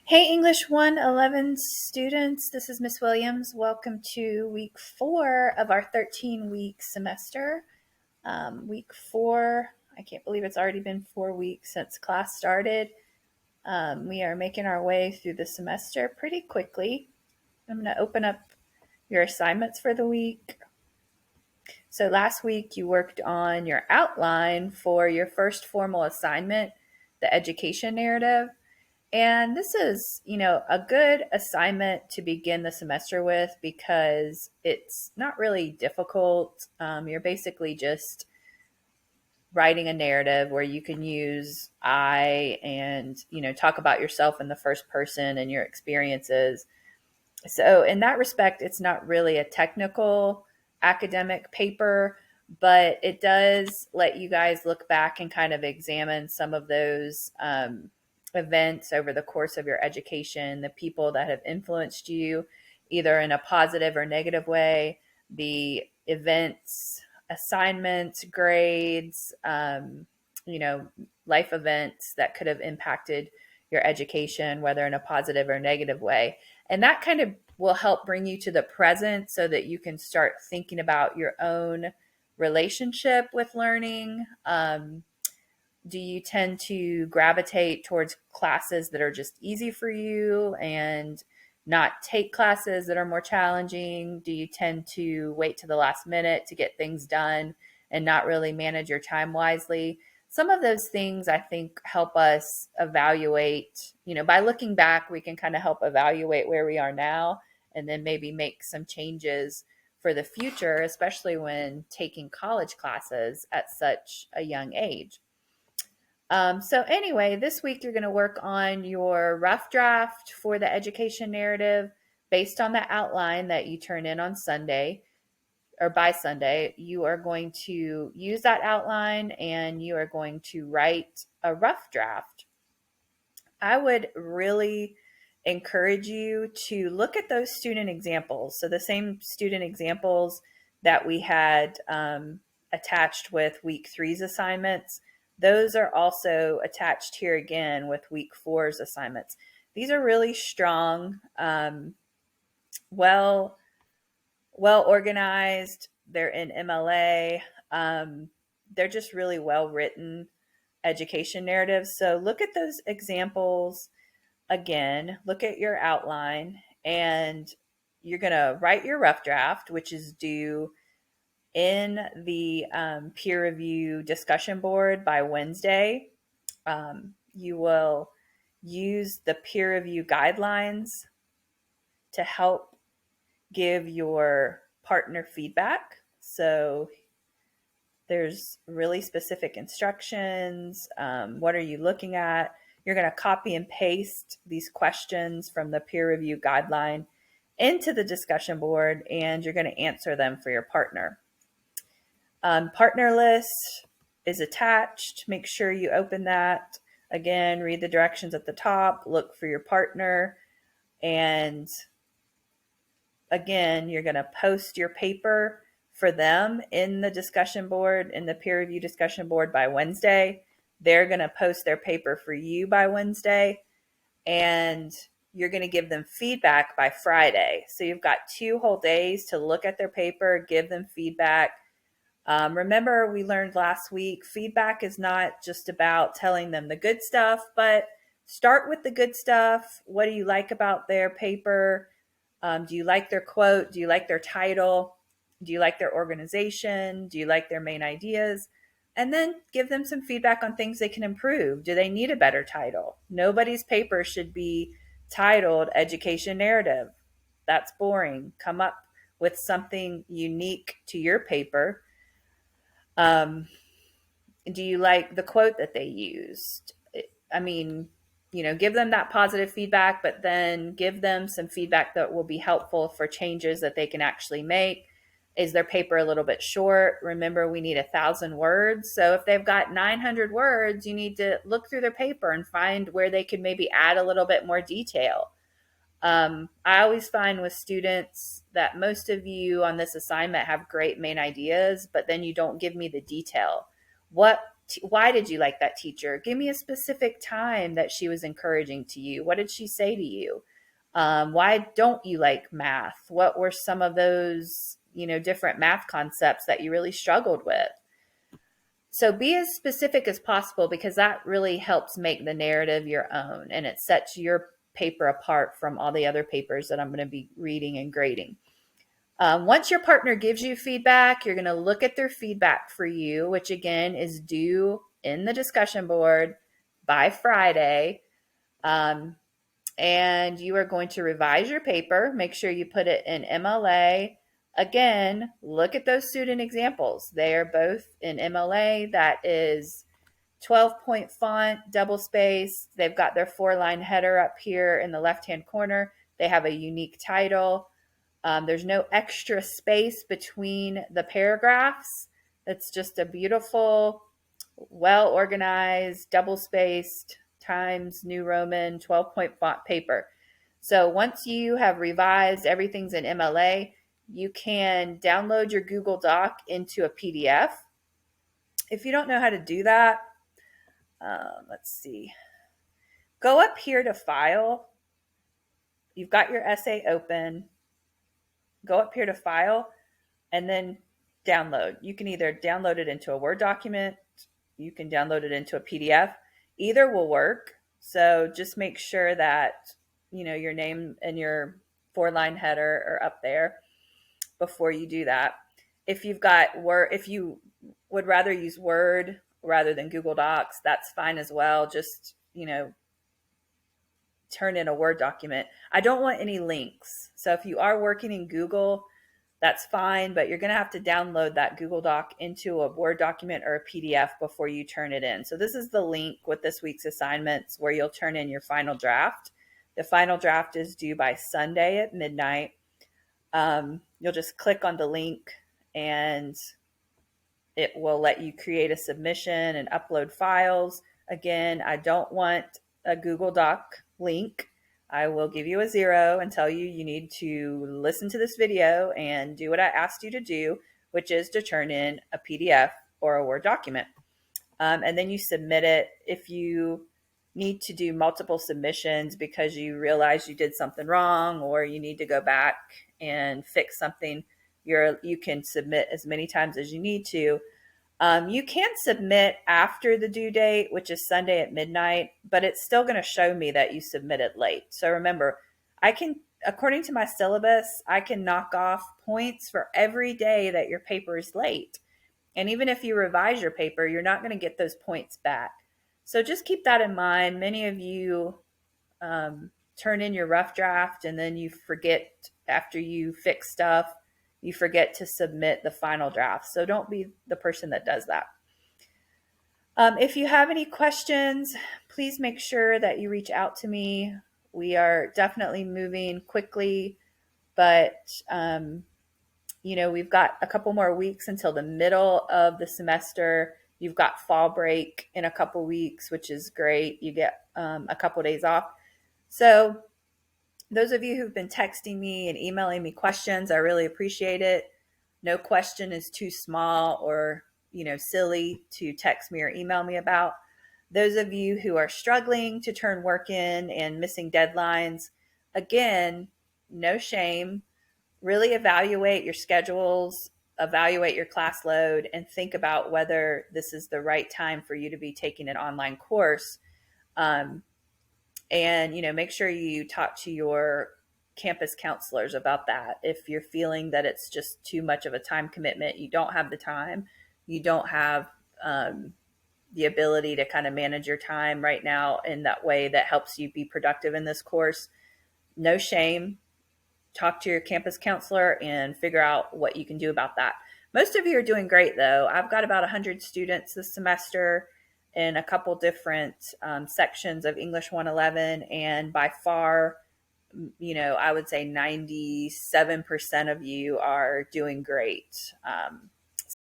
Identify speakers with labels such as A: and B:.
A: Hey, English 111 students, this is Miss Williams. Welcome to week 4 of our 13-week semester. Week 4, I can't believe it's already been 4 weeks since class started. We are making our way through the semester pretty quickly. I'm going to open up your assignments for the week. So last week you worked on your outline for your first formal assignment, the education narrative. And this is, a good assignment to begin the semester with because it's not really difficult. You're basically just writing a narrative where you can use I and, talk about yourself in the first person and your experiences. So, in that respect, it's not really a technical academic paper, but it does let you guys look back and kind of examine some of those events over the course of your education, the people that have influenced you, either in a positive or negative way, the events, assignments, grades, life events that could have impacted your education, whether in a positive or negative way. And that kind of will help bring you to the present so that you can start thinking about your own relationship with learning. Do you tend to gravitate towards classes that are just easy for you and not take classes that are more challenging? Do you tend to wait to the last minute to get things done and not really manage your time wisely? Some of those things I think help us evaluate, by looking back, we can kind of help evaluate where we are now and then maybe make some changes for the future, especially when taking college classes at such a young age. So anyway, this week you're going to work on your rough draft for the education narrative based on the outline that you turn in on Sunday or by Sunday. You are going to use that outline and you are going to write a rough draft. I would really encourage you to look at those student examples. So the same student examples that we had attached with week three's assignments, those are also attached here again with week four's assignments. These are really strong, well organized. They're in MLA. They're just really well written education narratives. So look at those examples again, look at your outline, and you're going to write your rough draft, which is due in the peer review discussion board by Wednesday. You will use the peer review guidelines to help give your partner feedback. So there's really specific instructions. What are you looking at? You're going to copy and paste these questions from the peer review guideline into the discussion board, and you're going to answer them for your partner. Partner list is attached. Make sure you open that. Again, read the directions at the top, look for your partner, and again, you're going to post your paper for them in the discussion board, in the peer review discussion board by Wednesday. They're going to post their paper for you by Wednesday, and you're going to give them feedback by Friday. So you've got 2 whole days to look at their paper, give them feedback. Remember, we learned last week, feedback is not just about telling them the good stuff, but start with the good stuff. What do you like about their paper? Do you like their quote? Do you like their title? Do you like their organization? Do you like their main ideas? And then give them some feedback on things they can improve. Do they need a better title? Nobody's paper should be titled Education Narrative. That's boring. Come up with something unique to your paper. Do you like the quote that they used? I mean, give them that positive feedback, but then give them some feedback that will be helpful for changes that they can actually make. Is their paper a little bit short? Remember, we need 1,000 words. So if they've got 900 words, you need to look through their paper and find where they could maybe add a little bit more detail. I always find with students that most of you on this assignment have great main ideas, but then you don't give me the detail. What Why did you like that teacher? Give me a specific time that she was encouraging to you. What did she say to you? Why don't you like math? What were some of those, different math concepts that you really struggled with? So be as specific as possible, because that really helps make the narrative your own, and it sets your paper apart from all the other papers that I'm going to be reading and grading. Once your partner gives you feedback, you're going to look at their feedback for you, which again is due in the discussion board by Friday. And you are going to revise your paper. Make sure you put it in MLA. Again, look at those student examples. They are both in MLA. That is 12-point font, double space. They've got their 4-line header up here in the left-hand corner. They have a unique title. There's no extra space between the paragraphs. It's just a beautiful, well-organized, double-spaced, Times New Roman 12-point font paper. So once you have revised, everything's in MLA, you can download your Google Doc into a PDF. If you don't know how to do that, let's see. Go up here to File. You've got your essay open. Go up here to File and then download. You can either download it into a Word document, you can download it into a PDF. Either will work. So just make sure that, your name and your 4-line header are up there before you do that. If you've got Word, if you would rather use Word rather than Google Docs, that's fine as well. Just, turn in a Word document. I don't want any links. So if you are working in Google, that's fine, but you're going to have to download that Google Doc into a Word document or a PDF before you turn it in. So this is the link with this week's assignments where you'll turn in your final draft. The final draft is due by Sunday at midnight. You'll just click on the link and it will let you create a submission and upload files. Again, I don't want a Google Doc link. I will give you a 0 and tell you need to listen to this video and do what I asked you to do, which is to turn in a PDF or a Word document. And then you submit it. If you need to do multiple submissions because you realize you did something wrong or you need to go back and fix something, you can submit as many times as you need to. You can submit after the due date, which is Sunday at midnight, but it's still going to show me that you submitted late. So remember, according to my syllabus, I can knock off points for every day that your paper is late. And even if you revise your paper, you're not going to get those points back. So just keep that in mind. Many of you turn in your rough draft and then you forget after you fix stuff. You forget to submit the final draft. So don't be the person that does that. If you have any questions, please make sure that you reach out to me. We are definitely moving quickly, but we've got a couple more weeks until the middle of the semester. You've got fall break in a couple weeks, which is great. You get a couple days off. So those of you who've been texting me and emailing me questions, I really appreciate it. No question is too small or, silly to text me or email me about. Those of you who are struggling to turn work in and missing deadlines, again, no shame. Really evaluate your schedules, evaluate your class load, and think about whether this is the right time for you to be taking an online course. And, make sure you talk to your campus counselors about that. If you're feeling that it's just too much of a time commitment, you don't have the time, you don't have the ability to kind of manage your time right now in that way that helps you be productive in this course, no shame. Talk to your campus counselor and figure out what you can do about that. Most of you are doing great, though. I've got about 100 students this semester in a couple different sections of English 111, and by far, I would say 97% of you are doing great.